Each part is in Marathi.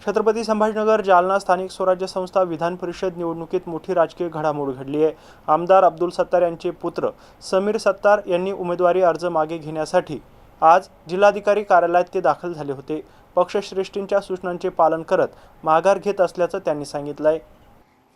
छत्रपती संभाजीनगर जालना स्थानिक स्वराज्य संस्था विधान परिषद निवडणुकीत मोठी राजकीय घडामोड घडली आहे। आमदार अब्दुल सत्तार यांचे पुत्र समीर सत्तार यांनी उमेदवारी अर्ज मागे घेण्यासाठी आज जिल्हाधिकारी कार्यालयात ते दाखल झाले होते। पक्षश्रेष्ठींच्या सूचनांचे पालन करत माघार घेत असल्याचं त्यांनी सांगितलंय।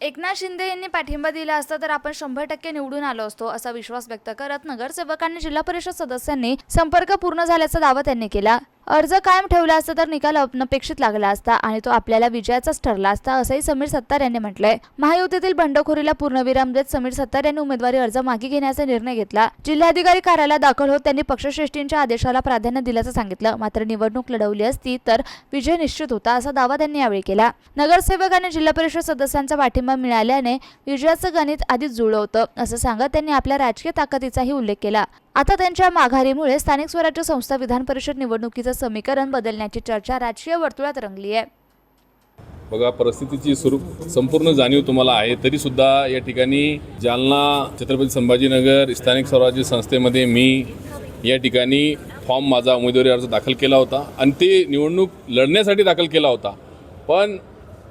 एकनाथ शिंदे यांनी पाठिंबा दिला असता तर आपण 100% निवडून आलो असतो असा विश्वास व्यक्त करत नगरसेवकांनी जिल्हा परिषद सदस्यांनी संपर्क पूर्ण झाल्याचा दावा त्यांनी केला। अर्ज कायम ठेवला असता तर निकाल अनपेक्षित लागला असता आणि तो आपल्याला विजयाचाच ठरला असता असंही समीर सत्तार यांनी म्हटलंय। महायुतीतील बंडखोरीला पूर्णविराम देत समीर सत्तार यांनी उमेदवारी अर्ज मागे घेण्याचा निर्णय घेतला। जिल्हाधिकारी कार्यालयात दाखल होत त्यांनी पक्षश्रेष्ठींच्या आदेशाला प्राधान्य दिल्याचं सांगितलं। मात्र निवडणूक लढवली असती तर विजय निश्चित होता असा दावा त्यांनी यावेळी केला। नगरसेवकांनी जिल्हा परिषद सदस्यांचा पाठिंबा मिळाल्याने विजयाचं गणित आधीच जुळलं होतं असं सांगत त्यांनी आपल्या राजकीय ताकदीचाही उल्लेख केला। आता त्यांच्या माघारीमुळे स्थानिक स्वराज्य संस्था विधान परिषद निवडणुकीचं समीकरण बदलण्याची चर्चा राजकीय वर्तुळात रंगली आहे। बघा, परिस्थितीची संपूर्ण जाणीव तुम्हाला आहे, तरी सुद्धा या ठिकाणी जालना छत्रपती संभाजीनगर स्थानिक स्वराज्य संस्थेमध्ये मी या ठिकाणी फॉर्म माझा उमेदवारी अर्ज दाखल केला होता आणि ते निवडणूक लढण्यासाठी दाखल केला होता। पण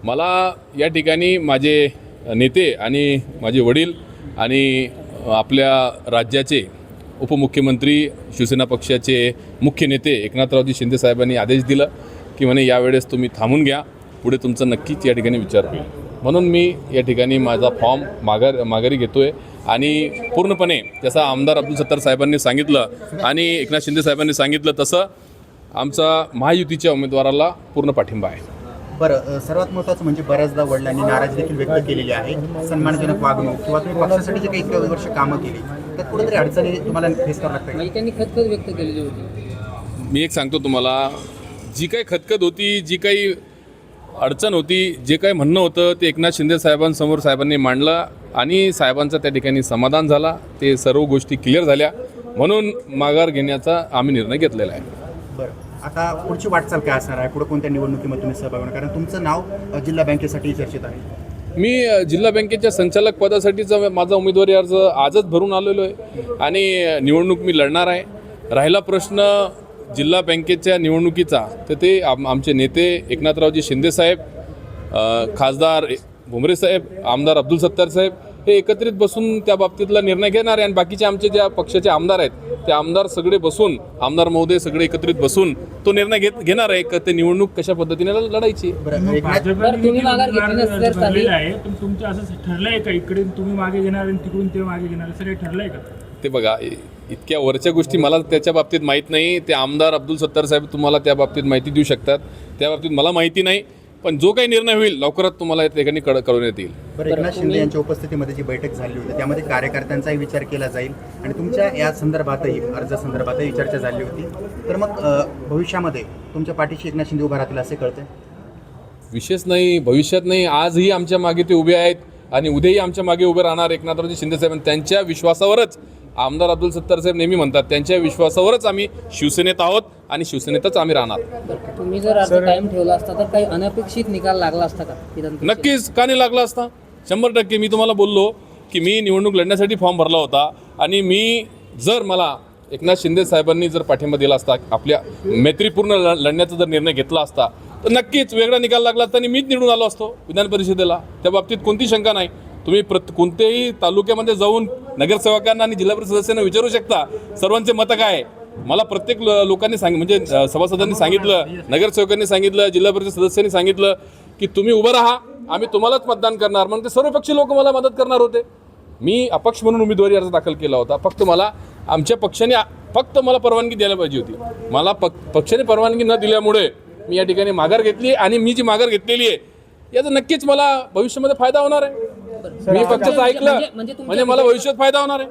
मला या ठिकाणी माझे नेते आणि माझे वडील आणि आपल्या राज्याचे उपमुख्यमंत्री शिवसेना पक्षाचे मुख्य नेते एकनाथरावजी शिंदे साहेबांनी आदेश दिला की म्हणे यावेळेस तुम्ही थांबून घ्या, पुढे तुमचा नक्कीच या ठिकाणी विचार होईल। म्हणून मी या ठिकाणी माझा फॉर्म माघारी घेतोय आणि पूर्णपणे जसं आमदार अब्दुल सत्तार साहेबांनी सांगितलं आणि एकनाथ शिंदे साहेबांनी सांगितलं तसं आमचा महायुतीच्या उमेदवाराला पूर्ण पाठिंबा आहे। बरं, सर्वात महत्त्वाचं म्हणजे बऱ्याचदा वडिलांनी नाराजी देखील व्यक्त केलेली आहे। सन्मानजनक वागणूक किंवा तुम्ही पक्षासाठी जे काही इतक्या वर्ष कामं केली तर कुठेतरी अडचणी तुम्हाला फेस करावं लागतं। त्यांनी खतखत व्यक्त केलेली होती। मी एक सांगतो तुम्हाला, जी काही खतखत होती, जी काही अडचण होती, जे काही म्हणणं होतं ते एकनाथ शिंदे साहेबांसमोर साहेबांनी मांडलं आणि साहेबांचा त्या ठिकाणी समाधान झाला। ते सर्व गोष्टी क्लिअर झाल्या म्हणून माघार घेण्याचा आम्ही निर्णय घेतलेला आहे। बरं, आता पुढची वाटचाल काय असणार आहे? पुढे कोणत्या निवडणुकीमध्ये तुम्ही सहभाग होणार? कारण तुमचं नाव जिल्हा बँकेसाठी चर्चेत आहे। मी जिल्हा बँकेच्या संचालक पदासाठीचा माझा उमेदवारी अर्ज आजच भरून आलेलो आहे आणि निवडणूक मी लढणार आहे। राहिला प्रश्न जिल्हा बँकेच्या निवडणुकीचा तर ते आमचे नेते एकनाथरावजी शिंदे साहेब, खासदार भुमरे साहेब, आमदार अब्दुल सत्तार साहेब हे एकत्रित बसून त्या बाबतीतला निर्णय घेणार आहे आणि बाकीचे आमचे ज्या पक्षाचे आमदार आहेत ते आमदार सगळे बसून, आमदार महोदय सगळे एकत्रित बसून तो निर्णय घेणार आहे की ते निवडणूक कशा पद्धतीने लढायची। तुम्ही माघार घेतली आहे पण तुमचं असं ठरलंय का इकडे तुम्ही मागे घेणार आणि तिकडून ते मागे घेणार असं काही ठरलंय का? ते बघा, इतक्या वरच्या गोष्टी मला त्याच्या बाबतीत माहीत नाही। ते आमदार अब्दुल सत्तार साहेब तुम्हाला त्या बाबतीत माहिती देऊ शकतात, त्या बाबतीत मला माहिती नाही। पण जो काही निर्णय होईल लवकरात तुम्हाला या ठिकाणी कळवण्यात येईल। बरं, एकनाथ शिंदे यांच्या उपस्थितीमध्ये जी बैठक झाली होती त्यामध्ये कार्यकर्त्यांचाही विचार केला जाईल आणि तुमच्या या संदर्भातही अर्जासंदर्भातही चर्चा झाली होती। तर मग भविष्यामध्ये तुमच्या पाठीशी एकनाथ शिंदे उभा राहतील असे कळते? विशेष नाही, भविष्यात नाही, आजही आमच्या मागे ते उभे आहेत आणि उद्याही आमच्या मागे उभे राहणार एकनाथरावजी शिंदे साहेब। त्यांच्या विश्वासावरच आमदार अब्दुल सत्तार साहेब नेहमी म्हणतात, त्यांच्या विश्वासावरच आम्ही शिवसेनेत आहोत आणि शिवसेनेतच आम्ही राहणार। तुम्ही जर अर्ज कायम ठेवला असता तर काही अनपेक्षित निकाल लागला असता का? नक्कीच का नाही लागला असता, 100%। मी तुम्हाला बोललो की मी निवडणूक लढण्यासाठी फॉर्म भरला होता आणि मी जर मला एकनाथ शिंदे साहेबांनी जर पाठिंबा दिला असता, आपल्या मैत्रीपूर्ण लढण्याचा जर निर्णय घेतला असता तर नक्कीच वेगळा निकाल लागला असता आणि मीच निवडून आलो असतो विधान परिषदेला। त्या बाबतीत कोणती शंका नाही। तुम्ही कोणत्याही तालुक्यामध्ये जाऊन नगरसेवकांना आणि जिल्हा परिषद सदस्यांना विचारू शकता सर्वांचे मतं काय आहे। मला प्रत्येक लोकांनी म्हणजे सभासदांनी सांगितलं, नगरसेवकांनी सांगितलं, जिल्हा परिषद सदस्यांनी सांगितलं की तुम्ही उभं राहा, आम्ही तुम्हालाच मतदान करणार। म्हणून ते सर्वपक्षीय लोक मला मदत करणार होते। मी अपक्ष म्हणून उमेदवारी अर्ज दाखल केला होता। फक्त मला आमच्या पक्षाने मला परवानगी द्यायला पाहिजे होती। मला पक्षाने परवानगी न दिल्यामुळे मी या ठिकाणी माघार घेतली आणि मी जी माघार घेतलेली आहे याचा नक्कीच मला भविष्यामध्ये फायदा होणार आहे। मी पक्षाचं ऐकलं म्हणजे मला भविष्यात फायदा होणार आहे।